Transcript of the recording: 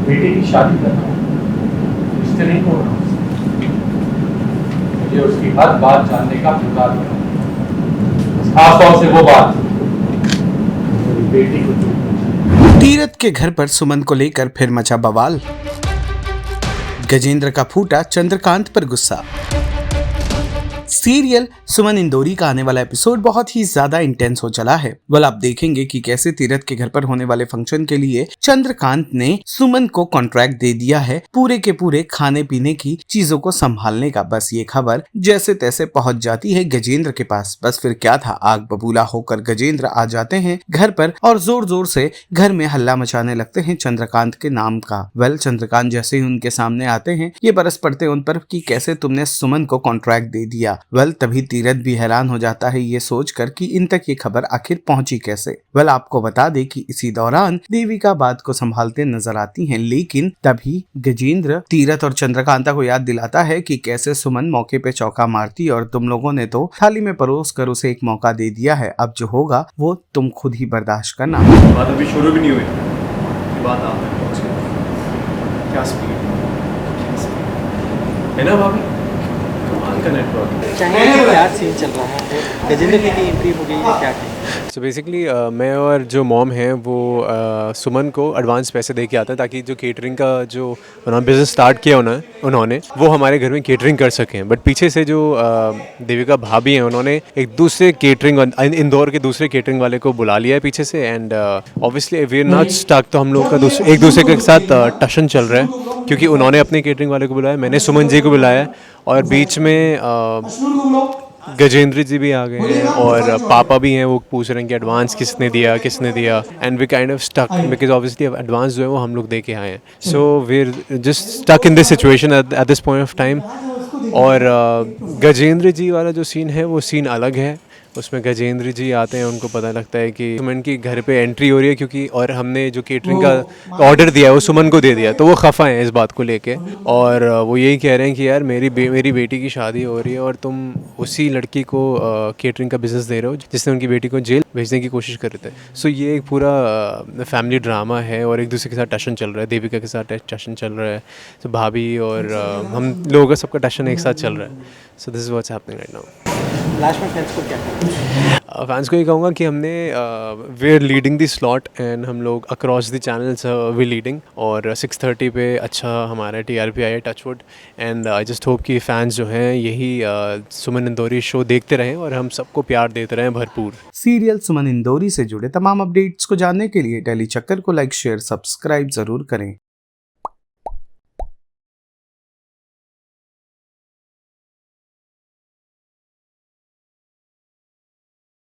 बेटे की शादी करना, रिश्ते नहीं तोड़ना, मुझे उसकी हर बात जानने का अधिकार है, खासतौर से वो बात मेरी बेटी को। तीरथ के घर पर सुमन को लेकर फिर मचा बवाल। गजेंद्र का फूटा चंद्रकांत पर गुस्सा। सीरियल सुमन इंदौरी का आने वाला एपिसोड बहुत ही ज्यादा इंटेंस हो चला है। आप देखेंगे कि कैसे तीरथ के घर पर होने वाले फंक्शन के लिए चंद्रकांत ने सुमन को कॉन्ट्रैक्ट दे दिया है पूरे के पूरे खाने पीने की चीजों को संभालने का। बस ये खबर जैसे तैसे पहुंच जाती है गजेंद्र के पास। बस फिर क्या था, आग बबूला होकर गजेंद्र आ जाते हैं घर पर और जोर जोर से घर में हल्ला मचाने लगते हैं चंद्रकांत के नाम का। चंद्रकांत जैसे ही उनके सामने आते हैं ये बरस पड़ते उन पर कि कैसे तुमने सुमन को कॉन्ट्रैक्ट दे दिया। तभी तीरथ भी हैरान हो जाता है ये सोचकर कि इन तक ये खबर आखिर पहुंची कैसे। आपको बता दे कि इसी दौरान देविका बात को संभालते नजर आती हैं, लेकिन तभी गजेंद्र तीरथ और चंद्रकांता को याद दिलाता है कि कैसे सुमन मौके पे चौका मारती और तुम लोगों ने तो थाली में परोस कर उसे एक मौका दे दिया है। अब जो होगा वो तुम खुद ही बर्दाश्त करना। बात अभी शुरू भी नहीं हुई, बात आप क्या स्पीड है ना भाभी, कमाल का नेटवर्क। क्या सीन चल रहा है, गजेंद्र की एंट्री हो गई है क्या? सो बेसिकली मैं और जो मॉम हैं वो सुमन को एडवांस पैसे दे के आते हैं ताकि जो केटरिंग का जो उन्होंने बिज़नेस स्टार्ट किया उन्होंने वो हमारे घर में केटरिंग कर सकें। बट पीछे से जो देविका भाभी हैं उन्होंने एक दूसरे केटरिंग इंदौर के दूसरे केटरिंग वाले को बुला लिया है पीछे से। And obviously we are not stuck, तो हम लोग का एक दूसरे के साथ टशन चल रहा है क्योंकि उन्होंने अपने केटरिंग वाले को बुलाया, मैंने सुमन जी को बुलाया और बीच में गजेंद्र जी भी आ गए हैं और पापा भी हैं, वो पूछ रहे हैं कि एडवांस किसने दिया and we kind of stuck because obviously advance जो है वो हम लोग दे के आए हैं। सो we are just stuck in this situation at this point of time. और गजेंद्र जी वाला जो सीन है वो सीन अलग है, उसमें गजेंद्र जी आते हैं, उनको पता लगता है कि सुमन की घर पे एंट्री हो रही है क्योंकि और हमने जो केटरिंग का ऑर्डर दिया है वो सुमन को दे दिया, तो वो खफा हैं इस बात को लेके और वो यही कह रहे हैं कि यार मेरी बेटी की शादी हो रही है और तुम उसी लड़की को केटरिंग का बिज़नेस दे रहे हो जिसने उनकी बेटी को जेल भेजने की कोशिश कर रहे थे। सो ये एक पूरा फैमिली ड्रामा है और एक दूसरे के साथ टशन चल रहा है, देविका के साथ टशन चल रहा है, तो भाभी और हम लोगों का सबका टशन एक साथ चल रहा है। So this is what's happening right now. Last में फैंस को क्या कहना? फैंस को ये कहूँगा कि हमने we are leading the slot and हम लोग across the channels we leading और 6:30 पे अच्छा हमारा TRP आया touchwood. And I just hope कि फैंस जो हैं यही सुमन इंदौरी शो देखते रहें और हम सबको प्यार देते रहें भरपूर। सीरियल सुमन इंदौरी से जुड़े तमाम अपडेट्स को जानने के लिए डेली चक्कर को लाइक शेयर सब्सक्राइब जरूर करें।